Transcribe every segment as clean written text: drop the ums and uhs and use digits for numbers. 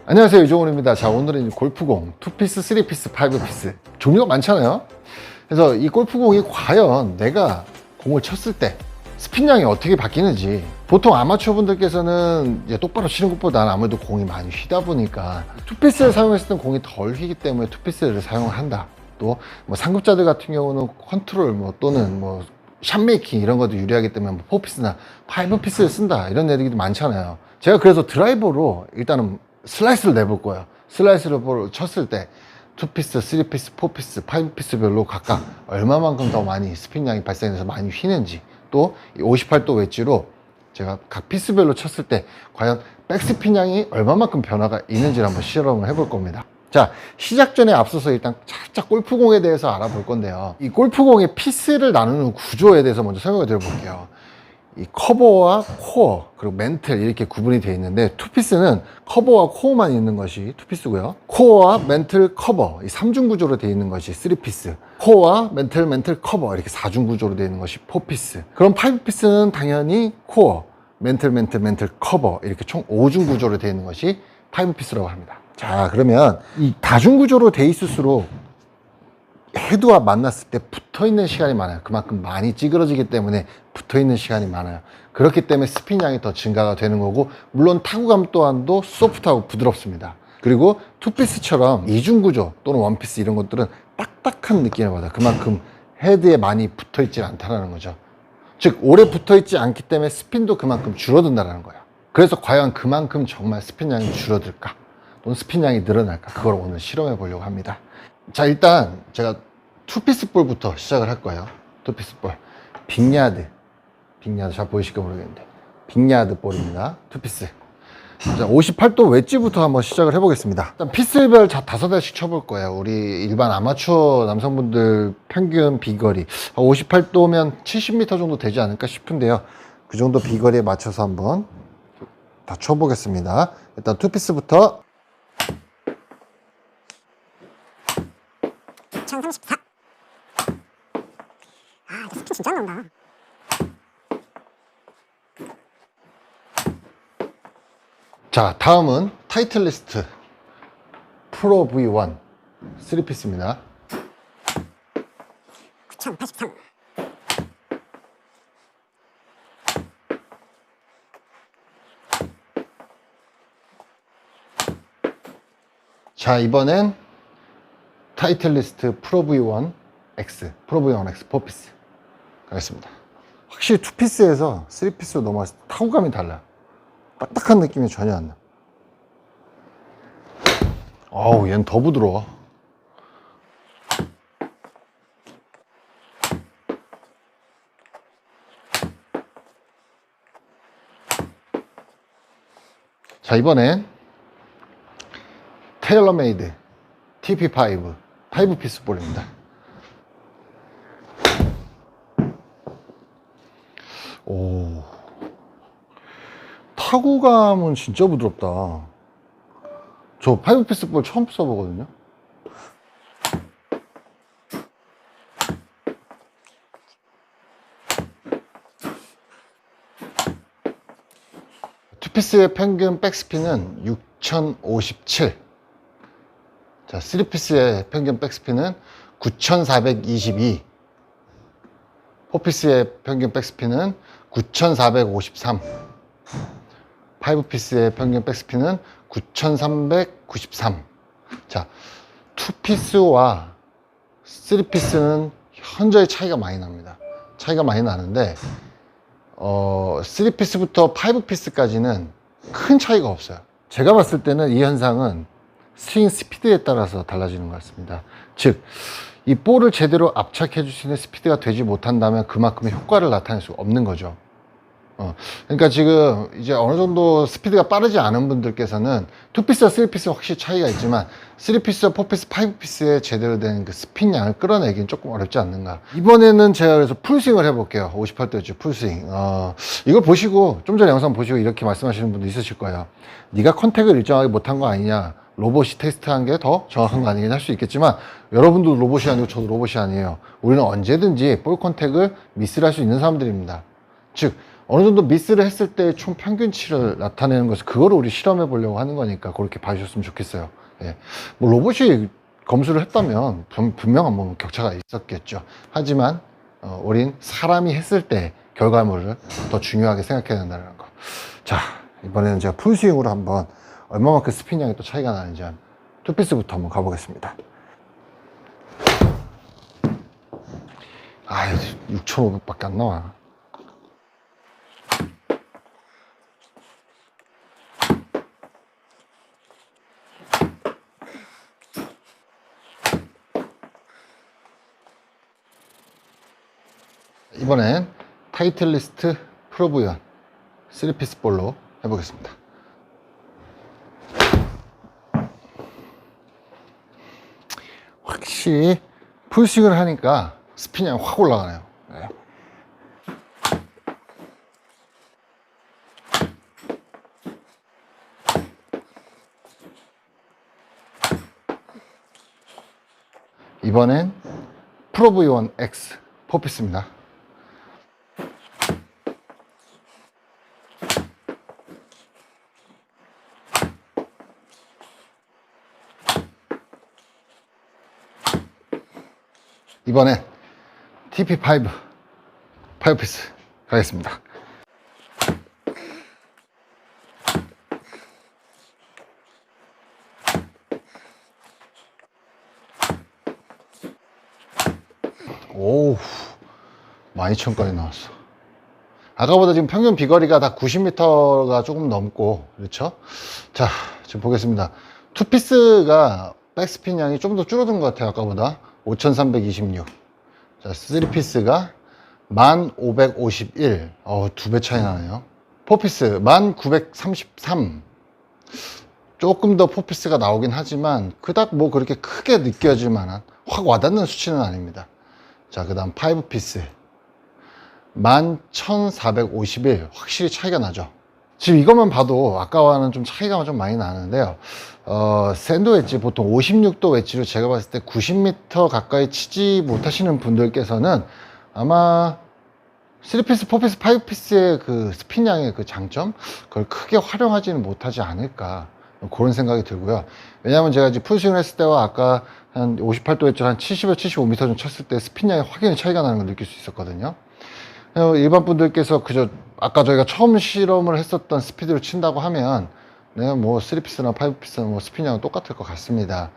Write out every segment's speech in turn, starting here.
안녕하세요, 유종훈입니다. 자, 오늘은 골프공 2피스, 3피스, 5피스 종류가 많잖아요. 그래서 이 골프공이 과연 내가 공을 쳤을 때 스핀량이 어떻게 바뀌는지, 보통 아마추어 분들께서는 이제 똑바로 치는 것보다는 아무래도 공이 많이 휘다 보니까 2피스를 사용했을 때 공이 덜 휘기 때문에 2피스를 사용한다. 또 뭐 상급자들 같은 경우는 컨트롤 또는 샷메이킹 이런 것도 유리하기 때문에 4피스나 5피스를 쓴다, 이런 얘기도 많잖아요. 제가 그래서 드라이버로 일단은 슬라이스를 내볼 거예요. 슬라이스를 쳤을 때 2피스, 3피스, 4피스, 5피스별로 각각 얼마만큼 더 많이 스핀량이 발생해서 많이 휘는지, 또 58도 웨지로 제가 각 피스별로 쳤을 때 과연 백스핀량이 얼마만큼 변화가 있는지를 한번 실험을 해볼 겁니다. 자, 시작 전에 앞서서 일단 살짝 골프공에 대해서 알아볼 건데요. 이 골프공의 피스를 나누는 구조에 대해서 먼저 설명을 드려볼게요. 이 커버와 코어, 그리고 멘틀 이렇게 구분이 되어 있는데, 투피스는 커버와 코어만 있는 것이 투피스고요. 코어와 멘틀, 커버, 이 3중 구조로 되어 있는 것이 3피스. 코어와 멘틀, 커버 이렇게 4중 구조로 되어 있는 것이 4피스. 그럼 5피스는 당연히 코어, 멘틀, 커버 이렇게 총 5중 구조로 되어 있는 것이 5피스라고 합니다. 자, 그러면 이 다중 구조로 되어 있을수록 헤드와 만났을 때 붙어있는 시간이 많아요. 그만큼 많이 찌그러지기 때문에 붙어있는 시간이 많아요. 그렇기 때문에 스핀량이 더 증가가 되는 거고, 물론 타구감 또한도 소프트하고 부드럽습니다. 그리고 투피스처럼 이중구조 또는 원피스 이런 것들은 딱딱한 느낌을 받아요. 그만큼 헤드에 많이 붙어있지 않다는 거죠. 즉 오래 붙어있지 않기 때문에 스핀도 그만큼 줄어든다는 거예요. 그래서 과연 그만큼 정말 스핀량이 줄어들까, 또는 스핀량이 늘어날까, 그걸 오늘 실험해 보려고 합니다. 자, 일단 제가 투피스 볼부터 시작을 할 거예요. 투피스 볼, 빅야드 잘 보이실까 모르겠는데 빅야드 볼입니다. 투피스. 자, 58도 웨지부터 한번 시작을 해보겠습니다. 일단 피스별 5대씩 쳐볼 거예요. 우리 일반 아마추어 남성분들 평균 비거리 58도면 70m 정도 되지 않을까 싶은데요. 그 정도 비거리에 맞춰서 한번 다 쳐보겠습니다. 일단 투피스부터 2034. 아, 이거 스핀 진짜 안 나온다. 자, 다음은 타이틀리스트 프로 V1 3피스입니다. 9083. 자, 이번엔 타이틀리스트 프로 V1 X 4피스 가겠습니다. 확실히 2피스에서 3피스로 넘어갔을 때 타구감이 달라요. 딱딱한 느낌이 전혀 안 나. 어우, 얘는 더 부드러워. 자, 이번엔 테일러메이드 TP5 5피스 볼입니다. 오, 타구감은 진짜 부드럽다. 저 5피스 볼 처음 써보거든요. 투피스의 평균 백스핀은 6057. 자, 3피스의 평균 백스핀은 9422. 4피스의 평균 백스핀은 9453. 5피스의 평균 백스핀은 9393. 자, 2피스와 3피스는 현저히 차이가 많이 납니다. 차이가 많이 나는데 3피스부터 5피스까지는 큰 차이가 없어요. 제가 봤을 때는 이 현상은 스윙 스피드에 따라서 달라지는 것 같습니다. 즉, 이 볼을 제대로 압착해 줄 수 있는 스피드가 되지 못한다면 그만큼의 효과를 나타낼 수가 없는 거죠. 그러니까 지금 이제 어느 정도 스피드가 빠르지 않은 분들께서는 2피스와 3피스 확실히 차이가 있지만 3피스와 4피스, 5피스의 제대로 된 그 스핀량을 끌어내기는 조금 어렵지 않는가. 이번에는 제가 그래서 풀스윙을 해볼게요. 58도였죠, 풀스윙. 이걸 보시고, 좀 전에 영상 보시고 이렇게 말씀하시는 분도 있으실 거예요. 네가 컨택을 일정하게 못한 거 아니냐, 로봇이 테스트한 게 더 정확한 거 아니긴 할 수 있겠지만, 여러분도 로봇이 아니고 저도 로봇이 아니에요. 우리는 언제든지 볼 컨택을 미스를 할 수 있는 사람들입니다. 즉 어느 정도 미스를 했을 때 총 평균치를 나타내는 것을 그거를 우리 실험해 보려고 하는 거니까 그렇게 봐주셨으면 좋겠어요. 예. 뭐 로봇이 검수를 했다면 분명한 뭐 격차가 있었겠죠. 하지만 우린 사람이 했을 때 결과물을 더 중요하게 생각해야 된다는 거. 자, 이번에는 제가 풀스윙으로 한번 얼마만큼 스핀량이 또 차이가 나는지 투피스부터 한번 가보겠습니다. 아, 6,500밖에 안 나와. 이번엔 타이틀리스트 프로브연 3피스 볼로 해보겠습니다. 확실히 풀스윙을 하니까 스핀이 확 올라가네요. 네. 이번엔 프로브이원 X 포피스입니다. 이번엔 TP5 5피스 가겠습니다. 오우, 12,000까지 나왔어. 아까보다 지금 평균 비거리가 다 90m가 조금 넘고, 그렇죠? 자, 지금 보겠습니다. 투피스가 백스핀 양이 좀 더 줄어든 것 같아요. 아까보다 5,326. 자, 3피스가 1,551. 2배 차이 나네요. 4피스 1,933. 조금 더 4피스가 나오긴 하지만 그닥 뭐 그렇게 크게 느껴질 만한 확 와닿는 수치는 아닙니다. 자, 그 다음 5피스 11,451. 확실히 차이가 나죠. 지금 이것만 봐도 아까와는 좀 차이가 좀 많이 나는데요. 샌드 웨지 보통 56도 웨지로 제가 봤을 때 90m 가까이 치지 못하시는 분들께서는 아마 3피스, 4피스, 5피스의 그 스핀량의 그 장점 그걸 크게 활용하지는 못하지 않을까 그런 생각이 들고요. 왜냐하면 제가 이제 풀스윙을 했을 때와 아까 한 58도 웨지로 한 70에서 75m 좀 쳤을 때 스핀량이 확연히 차이가 나는 걸 느낄 수 있었거든요. 일반 분들께서 그저 아까 저희가 처음 실험을 했었던 스피드로 친다고 하면 내가 뭐 3피스나 5피스나 뭐 스핀량은 똑같을 것 같습니다.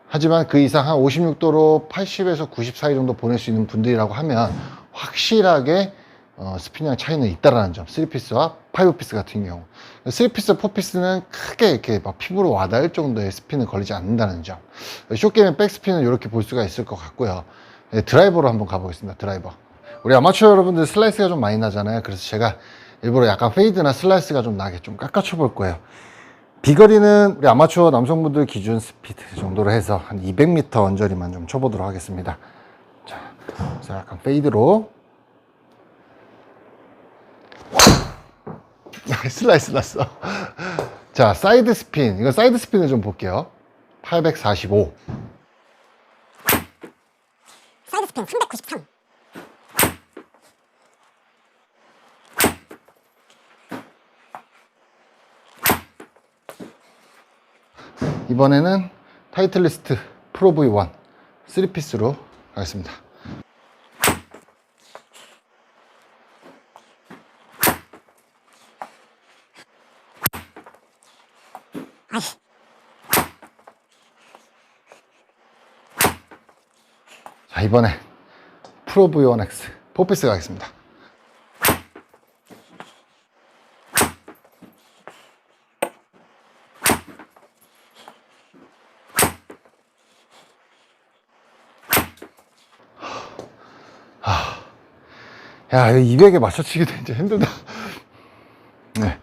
하지만 그 이상 한 56도로 80에서 90 사이 정도 보낼 수 있는 분들이라고 하면 확실하게 스핀량 차이는 있다라는 점. 3피스와 5피스 같은 경우 3피스, 4피스는 크게 이렇게 막 피부로 와닿을 정도의 스핀은 걸리지 않는다는 점. 숏게임의 백스핀은 이렇게 볼 수가 있을 것 같고요. 드라이버로 한번 가보겠습니다. 드라이버. 우리 아마추어 여러분들 슬라이스가 좀 많이 나잖아요. 그래서 제가 일부러 약간 페이드나 슬라이스가 좀 나게 좀 깎아쳐 볼 거예요. 비거리는 우리 아마추어 남성분들 기준 스피드 정도로 해서 한 200m 언저리만 좀 쳐보도록 하겠습니다. 자, 그래서 약간 페이드로. 슬라이스 났어. 자, 사이드 스핀. 이거 사이드 스핀을 좀 볼게요. 845. 사이드 스핀 393. 이번에는 타이틀리스트 프로 V1 3피스로 가겠습니다. 자, 이번에 프로 V1X 4피스 가겠습니다. 야, 이거 200에 맞춰치기도 이제 힘들다. 네.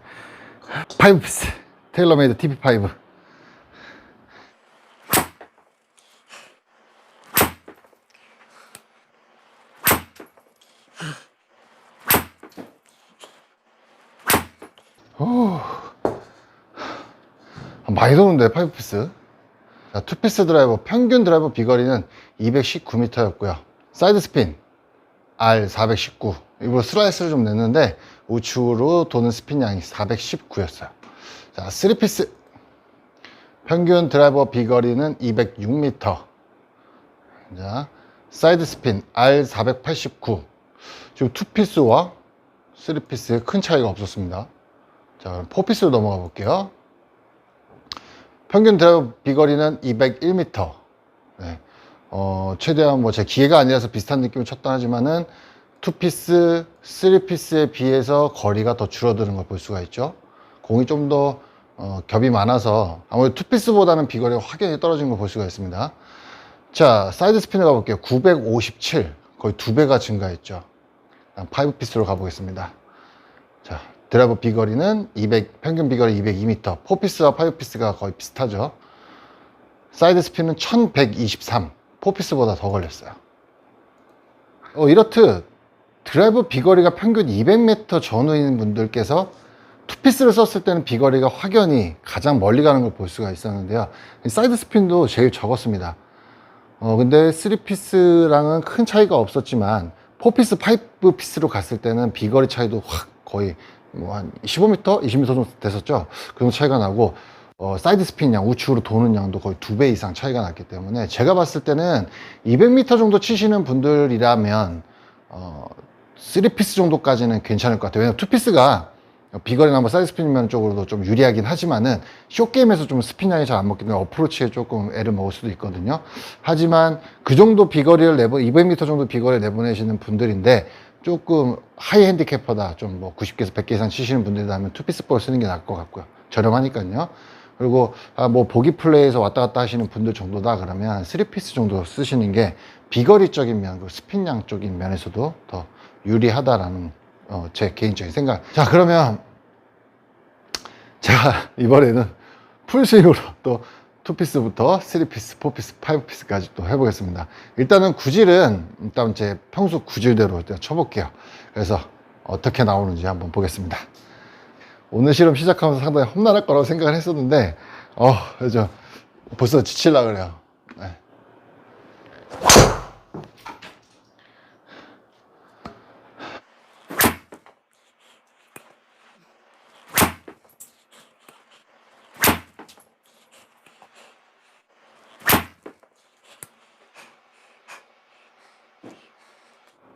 5피스. 테일러메이드 TP5. 오. 많이 도는데, 5피스. 자, 2피스 드라이버, 평균 드라이버 비거리는 219m였고요. 사이드 스핀. R419 일부러 슬라이스를 좀 냈는데 우측으로 도는 스핀 양이 419였어요. 자, 3피스 평균 드라이버 비거리는 206m. 자, 사이드 스핀 R489. 지금 2피스와 3피스에 큰 차이가 없었습니다. 자, 그럼 4피스로 넘어가 볼게요. 평균 드라이버 비거리는 201m. 네. 최대한 뭐 제 기회가 아니라서 비슷한 느낌을 쳤다 하지만은 2피스, 3피스에 비해서 거리가 더 줄어드는 걸 볼 수가 있죠. 공이 좀 더 겹이 많아서 아무래도 2피스보다는 비거리가 확연히 떨어진 걸 볼 수가 있습니다. 자, 사이드 스핀을 가볼게요. 957, 거의 2배가 증가했죠. 5피스로 가보겠습니다. 자, 드라이버 비거리는 200, 평균 비거리 202m. 4피스와 5피스가 거의 비슷하죠. 사이드 스핀은 1123, 4피스보다 더 걸렸어요. 이렇듯 드라이버 비거리가 평균 200m 전후인 분들께서 2피스를 썼을 때는 비거리가 확연히 가장 멀리 가는 걸 볼 수가 있었는데요. 사이드 스핀도 제일 적었습니다. 근데 3피스랑은 큰 차이가 없었지만 4피스, 5피스로 갔을 때는 비거리 차이도 확 거의 뭐 한 15m, 20m 정도 됐었죠. 그 정도 차이가 나고 사이드 스핀 양, 우측으로 도는 양도 거의 2배 이상 차이가 났기 때문에 제가 봤을 때는 200m 정도 치시는 분들이라면 3피스 정도까지는 괜찮을 것 같아요. 왜냐면 2피스가 비거리나 뭐 사이드 스핀 쪽으로도 좀 유리하긴 하지만은 쇼게임에서 좀 스핀량이 잘 안 먹기 때문에 어프로치에 조금 애를 먹을 수도 있거든요. 하지만 그 정도 비거리를 200m 정도 비거리를 내보내시는 분들인데 조금 하이 핸디캐퍼다, 좀 뭐 90개에서 100개 이상 치시는 분들이라면 2피스 볼 쓰는 게 나을 것 같고요. 저렴하니까요. 그리고 뭐 보기 플레이에서 왔다 갔다 하시는 분들 정도다 그러면 3피스 정도 쓰시는 게 비거리적인 면, 그 스핀량 쪽인 면에서도 더 유리하다라는 제 개인적인 생각. 자, 그러면 제가 이번에는 풀스윙으로 또 2피스부터 3피스, 4피스, 5피스까지 또 해보겠습니다. 일단은 구질은 일단 제 평소 구질대로 일단 쳐볼게요. 그래서 어떻게 나오는지 한번 보겠습니다. 오늘 실험 시작하면서 상당히 험난할 거라고 생각을 했었는데 그래서 벌써 지치려고 그래요. 네.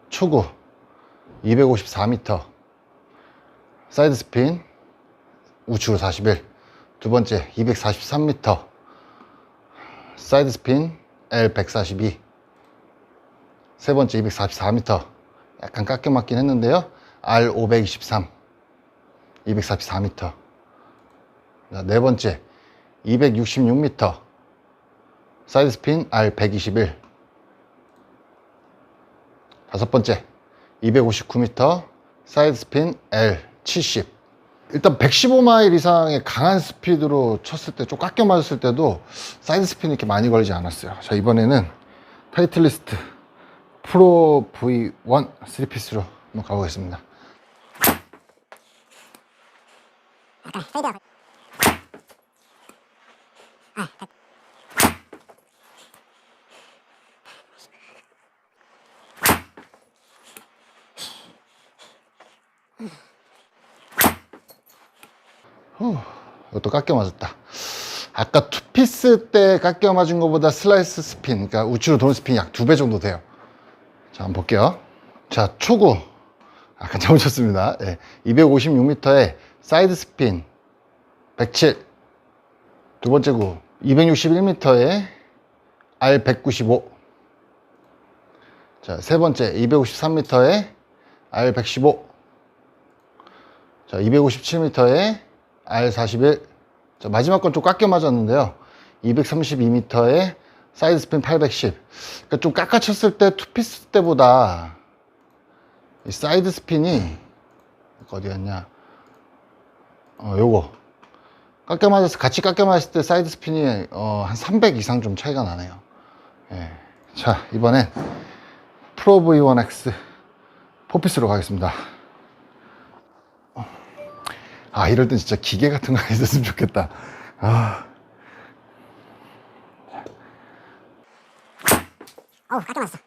초구 254m, 사이드 스핀 우측으로 41, 두 번째 243m, 사이드 스핀 L142, 세 번째 244m, 약간 깎여 맞긴 했는데요. R523, 244m. 네 번째 266m, 사이드 스핀 R121. 다섯 번째 259m, 사이드 스핀 L70. 일단 115마일 이상의 강한 스피드로 쳤을 때, 좀 깎여 맞았을 때도 사이드 스핀이 이렇게 많이 걸리지 않았어요. 자, 이번에는 타이틀리스트 프로 V1 3피스로 한번 가보겠습니다. 약간 페이드하고. 이것도 깎여 맞았다. 아까 투피스 때 깎여 맞은 것보다 슬라이스 스핀, 그러니까 우측으로 도는 스핀이 약 2배 정도 돼요. 자, 한번 볼게요. 자, 초구 아까 잘못 쳤습니다. 네, 256m에 사이드 스핀 107. 두 번째 구 261m에 R195. 자, 세 번째 253m에 R115. 자, 257m에 R41. 자, 마지막 건 좀 깎여 맞았는데요. 232m에 사이드 스핀 810. 그러니까 좀 깎아쳤을 때 투피스 때보다 이 사이드 스핀이 어디였냐? 요거 깎여 맞아서 같이 깎여 맞았을 때 사이드 스핀이 한 300 이상 좀 차이가 나네요. 예. 자, 이번엔 프로 V1X 4피스로 가겠습니다. 이럴 땐 진짜 기계 같은 거 있었으면 좋겠다. 깎여 맞았어.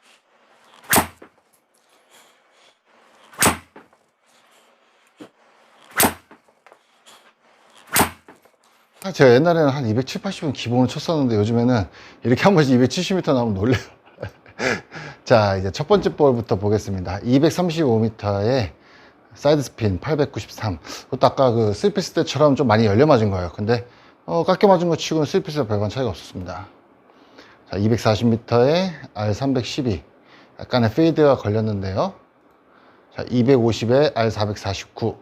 제가 옛날에는 한 270, 80은 기본으로 쳤었는데 요즘에는 이렇게 한 번씩 270m 나오면 놀래요. 자, 이제 첫 번째 볼부터 보겠습니다. 235m에 사이드 스핀 893. 그것도 아까 그 3피스 때처럼 좀 많이 열려 맞은 거예요. 근데 깎여 맞은 거 치고는 3피스와 별반 차이가 없었습니다. 자, 240m에 R312. 약간의 페이드가 걸렸는데요. 자, 250에 R449.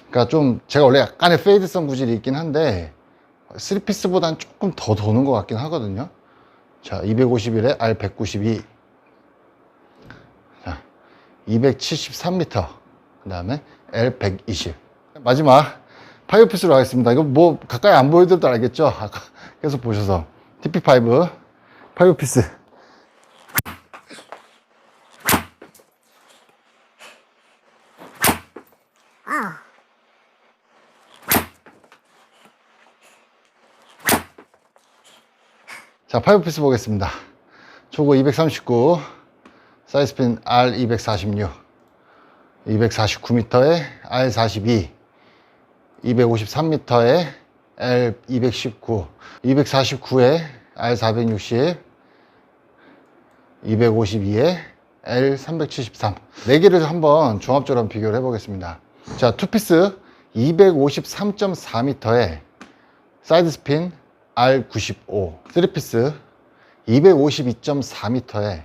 그러니까 좀 제가 원래 약간의 페이드성 구질이 있긴 한데 3피스보다는 조금 더 도는 것 같긴 하거든요. 자, 251에 R192. 자, 273m. 그 다음에 L120. 마지막 파이어피스로 하겠습니다. 이거 뭐 가까이 안 보여드려도 알겠죠? 아까 계속 보셔서 TP5 파이어피스. 자, 파이어피스 보겠습니다. 초고 239, 사이드스핀 R246, 249m에 R42, 253m에 L219, 249에 R460, 252에 L373. 4개를 한번 종합적으로 비교를 해보겠습니다. 자, 투피스 253.4m에 사이드스핀 R95, 3피스 252.4m에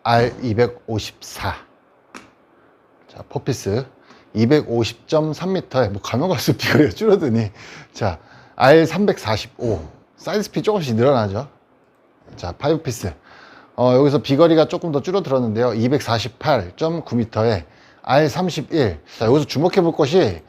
R254. 자, 4피스 250.3m에 뭐 가면 갈수록 비거리가 줄어드니, 자, R345. 사이드 스핀 조금씩 늘어나죠. 자, 5피스 여기서 비거리가 조금 더 줄어들었는데요. 248.9m에 R31. 자, 여기서 주목해 볼 것이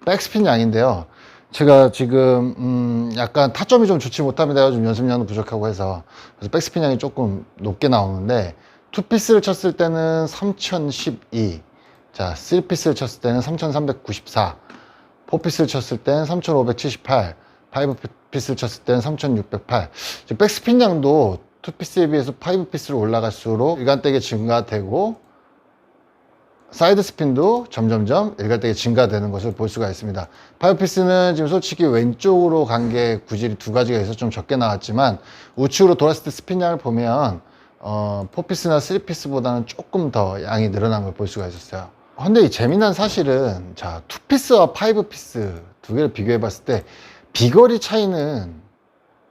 백스핀 양인데요. 제가 지금 약간 타점이 좀 좋지 못합니다. 좀 연습량도 부족하고 해서. 그래서 백스핀 양이 조금 높게 나오는데, 투피스를 쳤을 때는 3012. 자, 3피스를 쳤을 때는 3394. 4피스를 쳤을 때는 3578. 5피스를 쳤을 때는 3608. 백스핀 양도 2피스에 비해서 5피스로 올라갈수록 일관되게 증가되고, 사이드 스핀도 점점점 일관되게 증가되는 것을 볼 수가 있습니다. 5피스는 지금 솔직히 왼쪽으로 간 게 구질이 두 가지가 있어서 좀 적게 나왔지만, 우측으로 돌았을 때 스핀 양을 보면 4피스나 3피스보다는 조금 더 양이 늘어난 걸 볼 수가 있었어요. 근데 이 재미난 사실은, 자, 2피스와 5피스 두 개를 비교해 봤을 때 비거리 차이는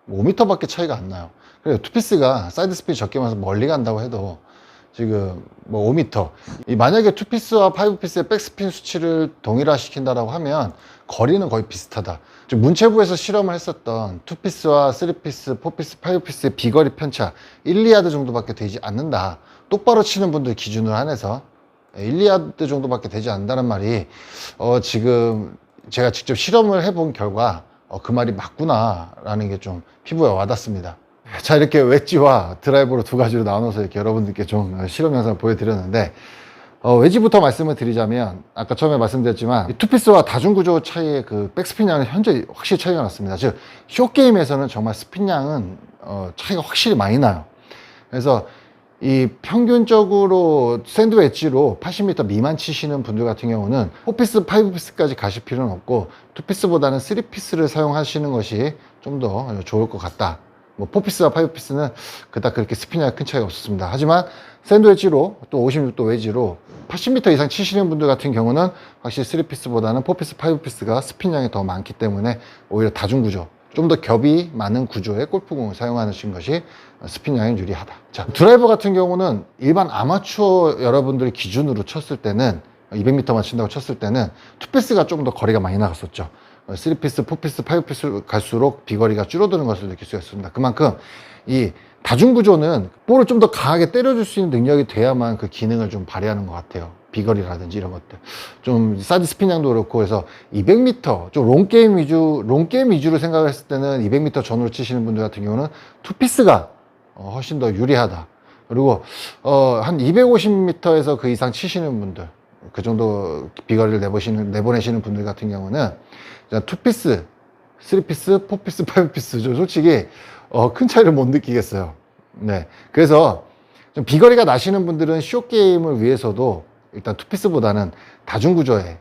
5m 밖에 차이가 안 나요. 그리고 2피스가 사이드 스핀이 적게 나서 멀리 간다고 해도 지금 뭐 5m. 만약에 2피스와 5피스의 백스핀 수치를 동일화시킨다라고 하면 거리는 거의 비슷하다. 문체부에서 실험을 했었던 2피스와 3피스, 4피스, 5피스의 비거리 편차 1, 2야드 정도밖에 되지 않는다. 똑바로 치는 분들 기준으로 한해서 1, 2야드 정도밖에 되지 않는다는 말이 지금 제가 직접 실험을 해본 결과 그 말이 맞구나라는 게 좀 피부에 와닿습니다. 자, 이렇게 웨지와 드라이버로 두 가지로 나눠서 이렇게 여러분들께 좀 실험 영상을 보여드렸는데, 웨지부터 말씀을 드리자면, 아까 처음에 말씀드렸지만 투피스와 다중구조 차이의 그 백스핀 양은 현재 확실히 차이가 났습니다. 즉, 쇼게임에서는 정말 스핀 양은 차이가 확실히 많이 나요. 그래서 이 평균적으로 샌드 웨지로 80m 미만 치시는 분들 같은 경우는 4피스, 5피스까지 가실 필요는 없고 2피스보다는 3피스를 사용하시는 것이 좀 더 좋을 것 같다. 뭐 4피스와 5피스는 그닥 그렇게 스핀이 큰 차이가 없었습니다. 하지만 샌드 웨지로 또 56도 웨지로 80m 이상 치시는 분들 같은 경우는 확실히 3피스보다는 4피스, 5피스가 스핀량이 더 많기 때문에 오히려 다중구조, 좀 더 겹이 많은 구조의 골프공을 사용하시는 것이 스핀량이 유리하다. 자, 드라이버 같은 경우는 일반 아마추어 여러분들 기준으로 쳤을 때는 200m만 친다고 쳤을 때는 2피스가 좀 더 거리가 많이 나갔었죠. 3피스, 4피스, 5피스 갈수록 비거리가 줄어드는 것을 느낄 수가 있습니다. 그만큼 이 다중구조는 볼을 좀 더 강하게 때려줄 수 있는 능력이 돼야만 그 기능을 좀 발휘하는 것 같아요. 비거리라든지 이런 것들. 좀 사이드 스핀량도 그렇고 해서 200m, 좀 롱게임 위주로 생각을 했을 때는 200m 전후로 치시는 분들 같은 경우는 2피스가 훨씬 더 유리하다. 그리고 한 250m에서 그 이상 치시는 분들, 그 정도 비거리를 내보내시는 분들 같은 경우는 2피스, 3피스, 4피스, 5피스 좀 솔직히 큰 차이를 못 느끼겠어요. 네, 그래서 좀 비거리가 나시는 분들은 쇼게임을 위해서도 일단 2피스보다는 다중구조의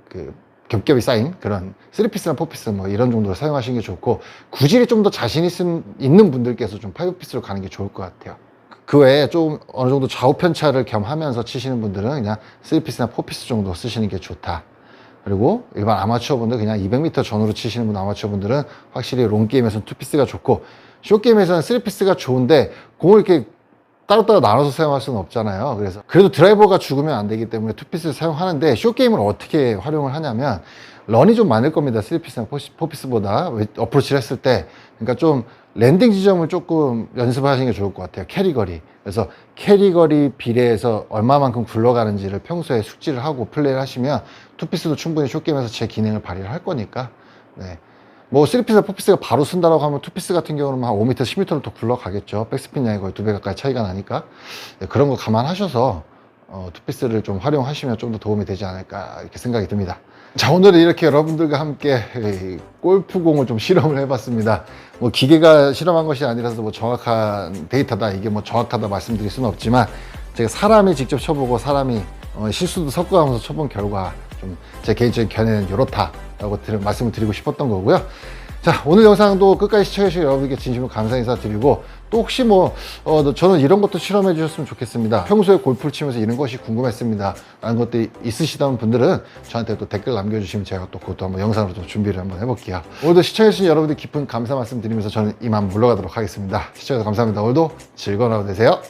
그 겹겹이 쌓인 그런 3피스나 4피스 뭐 이런 정도로 사용하시는 게 좋고, 구질이 좀 더 자신 있는 분들께서 좀 5피스로 가는 게 좋을 것 같아요. 그 외에 좀 어느 정도 좌우 편차를 겸하면서 치시는 분들은 그냥 3피스나 4피스 정도 쓰시는 게 좋다. 그리고 일반 아마추어 분들, 그냥 200m 전후로 치시는 분 아마추어 분들은 확실히 롱게임에서는 2피스가 좋고, 숏게임에서는 3피스가 좋은데 공을 이렇게 따로따로 나눠서 사용할 수는 없잖아요. 그래서 그래도 드라이버가 죽으면 안 되기 때문에 2피스를 사용하는데, 숏게임을 어떻게 활용을 하냐면 런이 좀 많을 겁니다. 3피스나 4피스보다 어프로치를 했을 때. 그러니까 좀 랜딩 지점을 조금 연습을 하시는 게 좋을 것 같아요. 캐리거리. 그래서 캐리거리 비례해서 얼마만큼 굴러가는지를 평소에 숙지를 하고 플레이를 하시면 2피스도 충분히 숏게임에서 제 기능을 발휘를 할 거니까. 네. 뭐 3피스나 4피스가 바로 쓴다라고 하면 2피스 같은 경우는 한 5m, 10m는 더 굴러가겠죠. 백스핀 양이 거의 2배 가까이 차이가 나니까. 네, 그런 거 감안하셔서 2피스를 좀 활용하시면 좀 더 도움이 되지 않을까 이렇게 생각이 듭니다. 자, 오늘은 이렇게 여러분들과 함께 골프공을 좀 실험을 해봤습니다. 뭐 기계가 실험한 것이 아니라서 뭐 정확한 데이터다, 이게 뭐 정확하다 말씀드릴 수는 없지만, 제가 사람이 직접 쳐보고 사람이 실수도 섞어가면서 쳐본 결과 좀 제 개인적인 견해는 이렇다라고 말씀을 드리고 싶었던 거고요. 자, 오늘 영상도 끝까지 시청해주신 여러분께 진심으로 감사 인사드리고, 또 혹시 뭐 저는 이런 것도 실험해 주셨으면 좋겠습니다, 평소에 골프를 치면서 이런 것이 궁금했습니다 라는 것들이 있으시다는 분들은 저한테 또 댓글 남겨주시면 제가 또 그것도 한번 영상으로 좀 준비를 한번 해볼게요. 오늘도 시청해주신 여러분들 깊은 감사 말씀 드리면서 저는 이만 물러가도록 하겠습니다. 시청해주셔서 감사합니다. 오늘도 즐거운 하루 되세요.